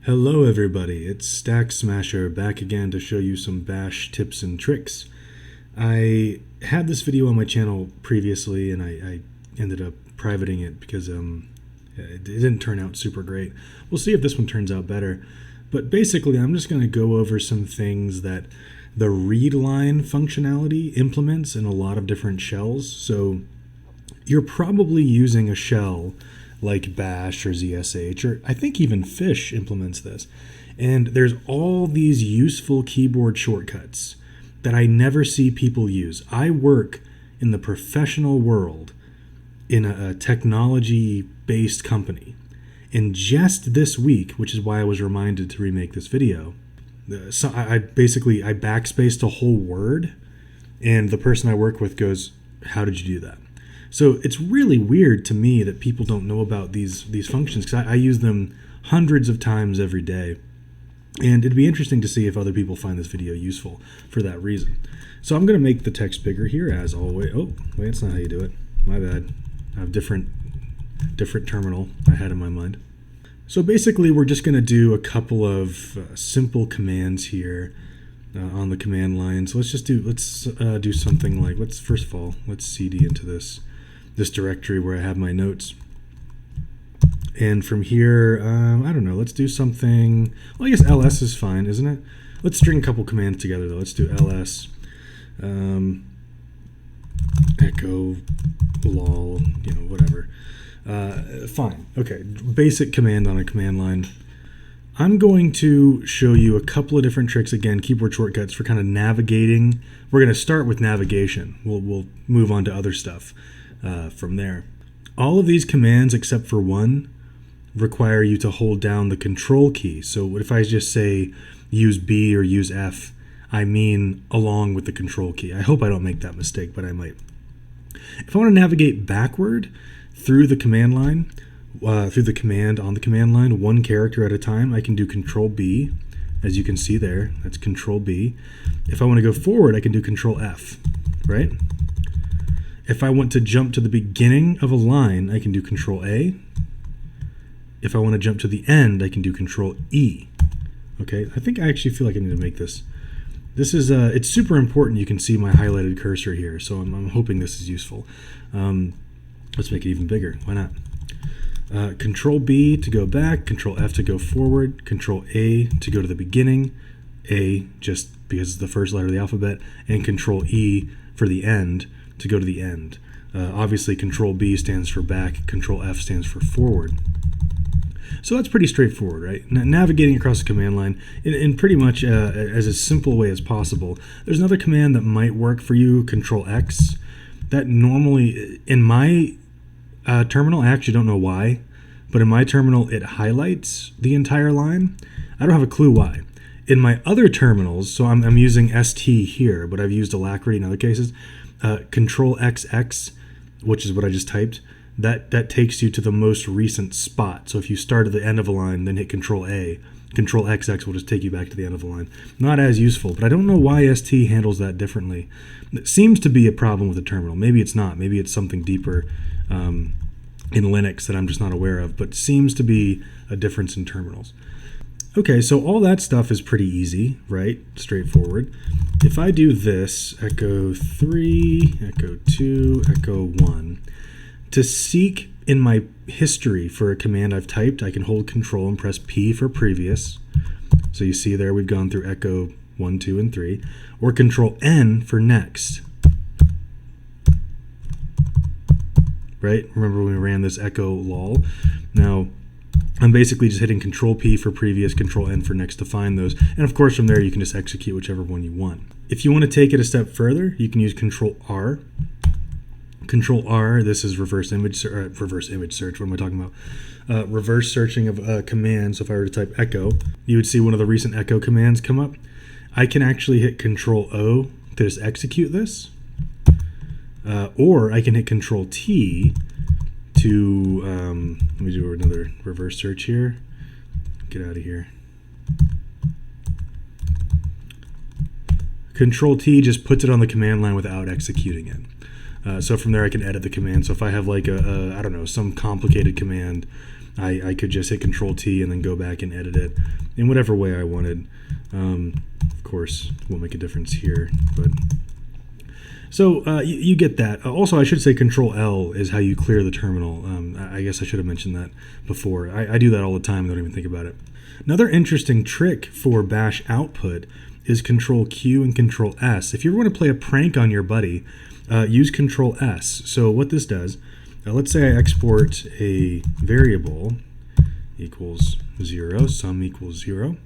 Hello everybody, it's Stack Smasher back again to show you some bash tips and tricks. I had this video on my channel previously and I ended up privating it because it didn't turn out super great. We'll see if this one turns out better. But basically I'm just going to go over some things that the Readline functionality implements in a lot of different shells. So you're probably using a shell like bash or ZSH, or I think even fish implements this. And there's all these useful keyboard shortcuts that I never see people use. I work in the professional world in a technology-based company. And just this week, which is why I was reminded to remake this video, so I backspaced a whole word, and the person I work with goes, "How did you do that?" So it's really weird to me that people don't know about these functions, because I use them hundreds of times every day. And it'd be interesting to see if other people find this video useful for that reason. So I'm going to make the text bigger here, as always. Oh, wait, that's not how you do it. My bad. I have different terminal I had in my mind. So basically, we're just going to do a couple of simple commands here on the command line. So let's do something like, first of all, let's cd into this directory where I have my notes. And from here, I don't know, let's do something, well, I guess ls is fine, isn't it? Let's string a couple commands together though. Let's do ls, echo, lol, whatever. Fine, okay, basic command on a command line. I'm going to show you a couple of different tricks, again, keyboard shortcuts for kind of navigating. We're going to start with navigation. We'll move on to other stuff from there. All of these commands, except for one, require you to hold down the control key. So if I just say use B or use F, I mean along with the control key. I hope I don't make that mistake, but I might. If I want to navigate backward through the command line, through the command on the command line, one character at a time, I can do Control B. As you can see there, that's Control B. If I want to go forward, I can do Control F, right? If I want to jump to the beginning of a line, I can do Control A. If I want to jump to the end, I can do Control E. Okay, I think I actually feel like I need to make this. This is it's super important. You can see my highlighted cursor here, so I'm hoping this is useful. Let's make it even bigger. Why not? Control B to go back, Control F to go forward, Control A to go to the beginning, A just because it's the first letter of the alphabet, and Control E for the end to go to the end. Obviously, Control B stands for back, Control F stands for forward. So that's pretty straightforward, right? Navigating across the command line in pretty much as a simple way as possible. There's another command that might work for you, Control X. That normally, in my terminal, I actually don't know why, but in my terminal, it highlights the entire line. I don't have a clue why. In my other terminals, so I'm using ST here, but I've used Alacrity in other cases, Control XX, which is what I just typed, that takes you to the most recent spot. So if you start at the end of a line, then hit Control A, Control XX will just take you back to the end of the line. Not as useful, but I don't know why ST handles that differently. It seems to be a problem with the terminal. Maybe it's not. Maybe it's something deeper in Linux that I'm just not aware of, but seems to be a difference in terminals. Okay, so all that stuff is pretty easy, right? Straightforward. If I do this, echo 3, echo 2, echo 1, to seek in my history for a command I've typed, I can hold Control and press P for previous. So you see there we've gone through echo 1, 2, and 3. Or Control N for next. Right? Remember when we ran this echo lol? Now, I'm basically just hitting Control P for previous, Control N for next to find those. And of course from there you can just execute whichever one you want. If you want to take it a step further, you can use Control R. Control R, this is reverse image search. What am I talking about? Reverse searching of a command. So if I were to type echo, you would see one of the recent echo commands come up. I can actually hit Control O to just execute this. Or I can hit Control T to, let me do another reverse search here. Get out of here. Control T just puts it on the command line without executing it. So from there I can edit the command. So if I have like I don't know, some complicated command I could just hit Control T and then go back and edit it in whatever way I wanted. Of course, won't make a difference here, but so you get that. Also, I should say Control L is how you clear the terminal. I guess I should have mentioned that before. I do that all the time. Don't even think about it. Another interesting trick for bash output is Control Q and Control S. If you ever want to play a prank on your buddy, use Control S. So what this does, let's say I export a variable equals 0, sum equals 0.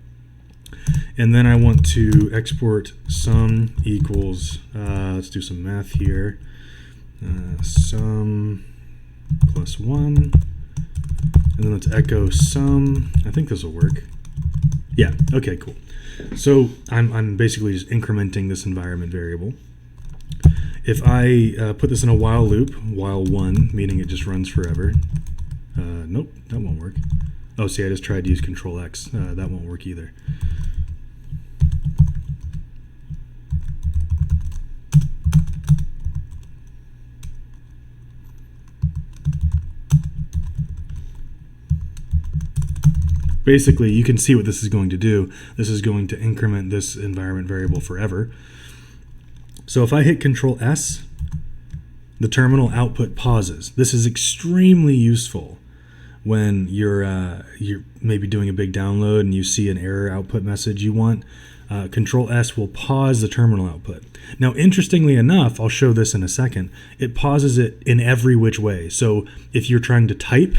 And then I want to export sum equals, let's do some math here, sum plus 1, and then let's echo sum. I think this will work. Yeah, okay, cool. So I'm basically just incrementing this environment variable. If I put this in a while loop, while 1, meaning it just runs forever, nope, that won't work. Oh, see, I just tried to use Control X. That won't work either. Basically, you can see what this is going to do. This is going to increment this environment variable forever. So if I hit Control S, the terminal output pauses. This is extremely useful when you're maybe doing a big download and you see an error output message you want. Control S will pause the terminal output. Now, interestingly enough, I'll show this in a second, it pauses it in every which way. So if you're trying to type,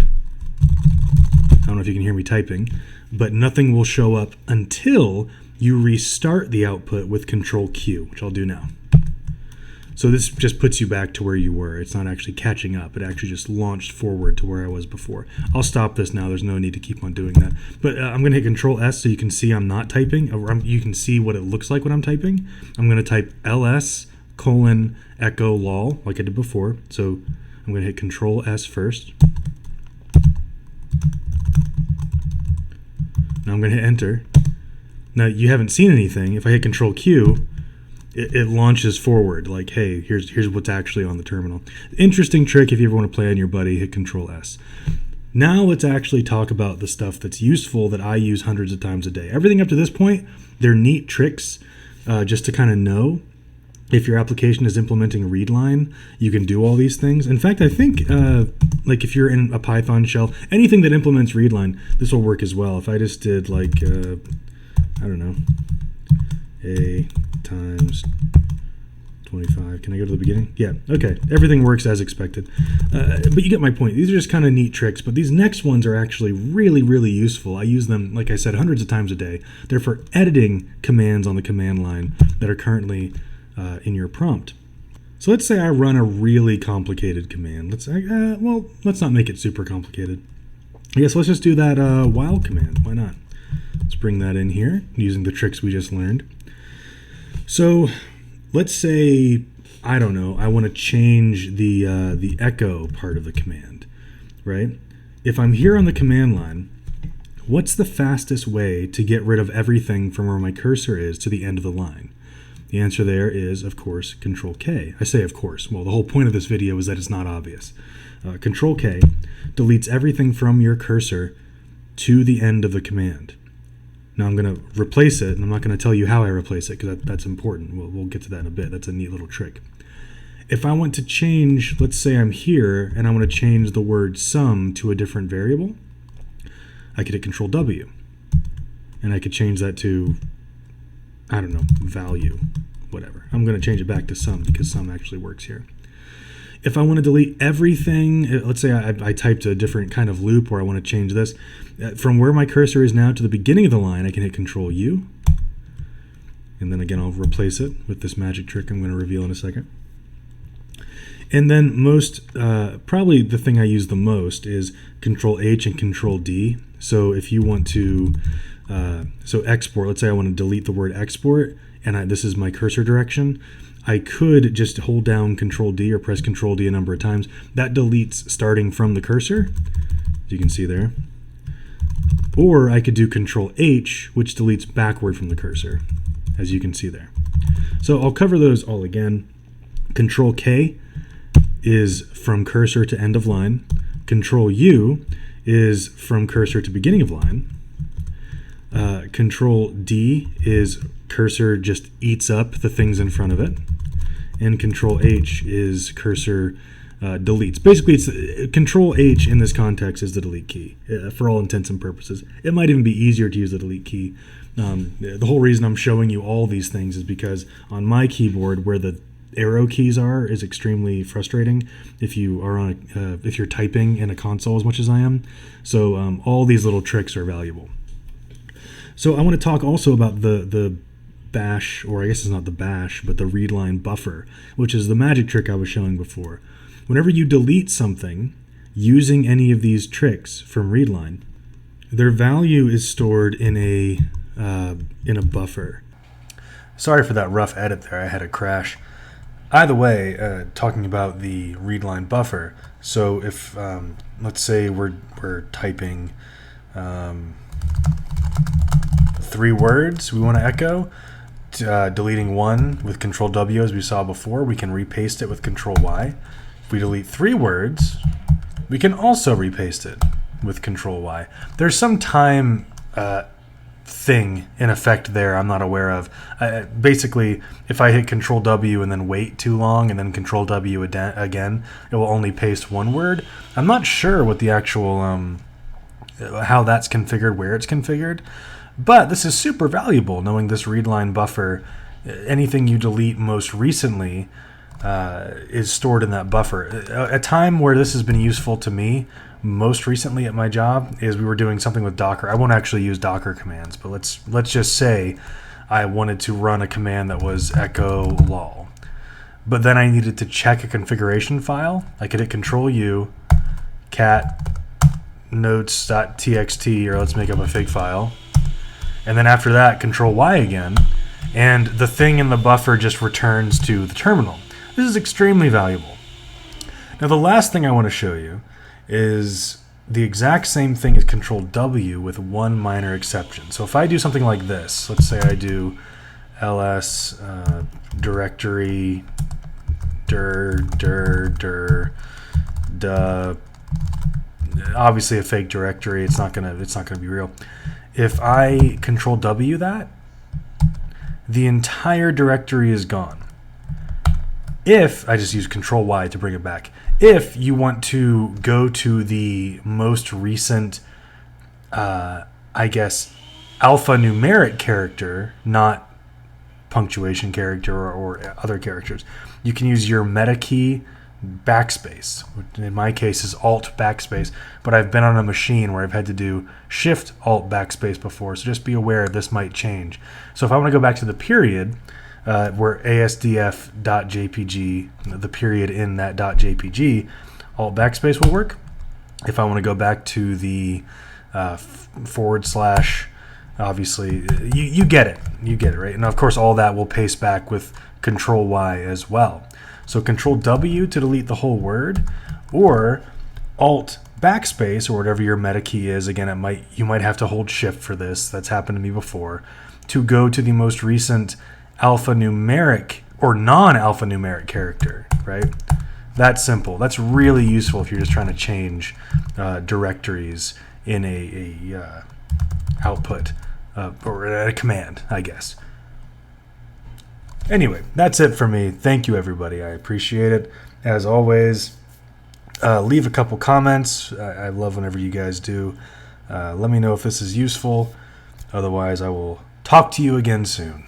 I don't know if you can hear me typing, but nothing will show up until you restart the output with Control Q, which I'll do now. So this just puts you back to where you were. It's not actually catching up. It actually just launched forward to where I was before. I'll stop this now. There's no need to keep on doing that. But I'm going to hit Control S so you can see I'm not typing. Or you can see what it looks like when I'm typing. I'm going to type ls:/echo lol like I did before. So I'm going to hit Control S first. Now I'm going to hit enter. Now you haven't seen anything. If I hit Control Q, it launches forward like, hey, here's what's actually on the terminal. Interesting trick if you ever want to play on your buddy, hit Control S. Now let's actually talk about the stuff that's useful that I use hundreds of times a day. Everything up to this point, they're neat tricks just to kind of know. If your application is implementing Readline, you can do all these things. In fact, I think like if you're in a Python shell, anything that implements Readline, this will work as well. If I just did like, I don't know, a times 25. Can I go to the beginning? Yeah, okay. Everything works as expected. But you get my point. These are just kind of neat tricks, but these next ones are actually really, really useful. I use them, like I said, hundreds of times a day. They're for editing commands on the command line that are currently in your prompt. So let's say I run a really complicated command. Let's not make it super complicated. I guess let's just do that while command. Why not? Let's bring that in here using the tricks we just learned. So let's say, I don't know, I want to change the echo part of the command, right? If I'm here on the command line, what's the fastest way to get rid of everything from where my cursor is to the end of the line? The answer there is, of course, Control K. I say of course. Well, the whole point of this video is that it's not obvious. Control K deletes everything from your cursor to the end of the command. Now I'm going to replace it, and I'm not going to tell you how I replace it because that's important. We'll get to that in a bit. That's a neat little trick. If I want to change, let's say I'm here, and I want to change the word sum to a different variable, I could hit Control W, and I could change that to, I don't know, value, whatever. I'm going to change it back to sum because sum actually works here. If I want to delete everything, let's say I typed a different kind of loop where I want to change this. From where my cursor is now to the beginning of the line, I can hit Control U. And then again, I'll replace it with this magic trick I'm going to reveal in a second. And then probably the thing I use the most is Control H and Control D. So if you want to, so export, let's say I want to delete the word export, and this is my cursor direction. I could just hold down Control D or press Control D a number of times. That deletes starting from the cursor, as you can see there. Or I could do Control H, which deletes backward from the cursor, as you can see there. So I'll cover those all again. Control K is from cursor to end of line. Control U is from cursor to beginning of line. Control D is cursor just eats up the things in front of it. And Control H is cursor deletes. Basically, it's Control H in this context is the delete key for all intents and purposes. It might even be easier to use the delete key. The whole reason I'm showing you all these things is because on my keyboard, where the arrow keys are, is extremely frustrating if you are on if you're typing in a console as much as I am. So all these little tricks are valuable. So I want to talk also about the bash, or I guess it's not the bash, but the Readline Buffer, which is the magic trick I was showing before. Whenever you delete something using any of these tricks from Readline, their value is stored in a buffer. Sorry for that rough edit there. I had a crash. Either way, talking about the Readline Buffer. So if let's say we're typing 3 words we want to echo, deleting 1 with Control W as we saw before, we can repaste it with Control Y. If we delete 3 words, we can also repaste it with Control Y. There's some time thing in effect there I'm not aware of. Basically, if I hit Control W and then wait too long and then Control W again, it will only paste 1 word. I'm not sure what the actual how that's configured, where it's configured, but this is super valuable knowing this Readline Buffer. Anything you delete most recently is stored in that buffer. A time where this has been useful to me most recently at my job is we were doing something with Docker. I won't actually use Docker commands, but let's just say I wanted to run a command that was echo lol. But then I needed to check a configuration file. I could hit Control U, cat notes.txt, or let's make up a fake file. And then after that, Control Y again, and the thing in the buffer just returns to the terminal. This is extremely valuable. Now the last thing I want to show you is the exact same thing as Control W with one minor exception. So if I do something like this, let's say I do ls directory dir obviously a fake directory, it's not gonna be real. If I Control W that, the entire directory is gone. If I just use Control Y to bring it back, if you want to go to the most recent, I guess, alphanumeric character, not punctuation character or other characters, you can use your meta key backspace, which in my case is Alt backspace, but I've been on a machine where I've had to do Shift Alt backspace before, so just be aware this might change. So if I want to go back to the period, where asdf.jpg, the period in that .jpg, Alt backspace will work. If I want to go back to the /, obviously, you get it, right? And of course all that will paste back with Control Y as well. So Control W to delete the whole word, or Alt backspace, or whatever your meta key is. Again, you might have to hold Shift for this. That's happened to me before. To go to the most recent alphanumeric or non-alphanumeric character, right? That's simple. That's really useful if you're just trying to change directories in a output or a command, I guess. Anyway, that's it for me. Thank you, everybody. I appreciate it. As always, leave a couple comments. I love whenever you guys do. Let me know if this is useful. Otherwise, I will talk to you again soon.